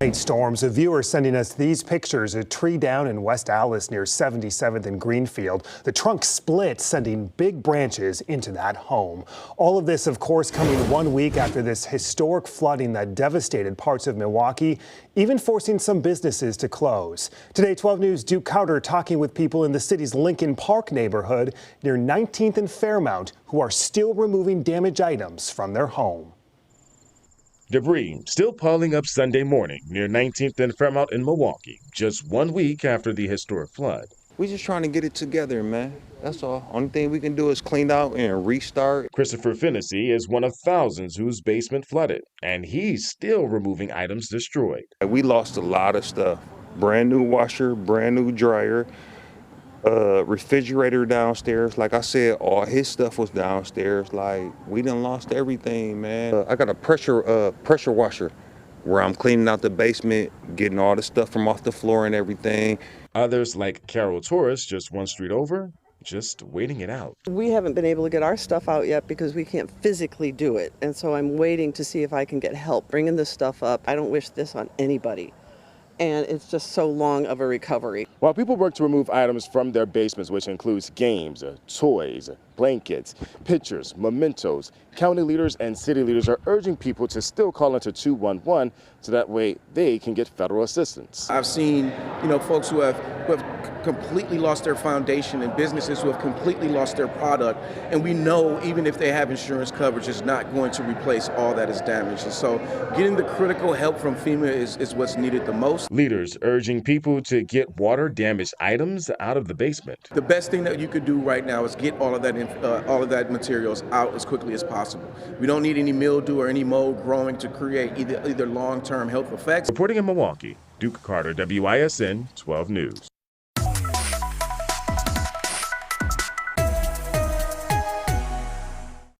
Night storms. A viewer sending us these pictures. A tree down in West Allis near 77th and Greenfield. The trunk split, sending big branches into that home. All of this, of course, coming 1 week after this historic flooding that devastated parts of Milwaukee, even forcing some businesses to close. Today, 12 News' Duke Carter talking with people in the city's Lincoln Park neighborhood near 19th and Fairmount who are still removing damaged items from their home. Debris still piling up Sunday morning near 19th and Fairmount in Milwaukee, just 1 week after the historic flood. We're just trying to get it together, man. That's all. Only thing we can do is clean out and restart. Christopher Fennessy is one of thousands whose basement flooded, and he's still removing items destroyed. We lost a lot of stuff. Brand new washer, brand new dryer, refrigerator downstairs. Like I said, all his stuff was downstairs. Like, we done lost everything, man. I got a pressure washer where I'm cleaning out the basement, getting all the stuff from off the floor and everything. Others, like Carol Torres, just one street over, just waiting it out. We haven't been able to get our stuff out yet because we can't physically do it. And so I'm waiting to see if I can get help bringing this stuff up. I don't wish this on anybody. And it's just so long of a recovery. While people work to remove items from their basements, which includes games, toys, blankets, pictures, mementos, county leaders and city leaders are urging people to still call into 211 so that way they can get federal assistance. I've seen, folks who have completely lost their foundation and businesses who have completely lost their product. And we know even if they have insurance coverage, it's not going to replace all that is damaged. And so getting the critical help from FEMA is what's needed the most. Leaders urging people to get water-damaged items out of the basement. The best thing that you could do right now is get all of that materials out as quickly as possible. We don't need any mildew or any mold growing to create either long-term health effects. Reporting in Milwaukee, Duke Carter, WISN 12 News.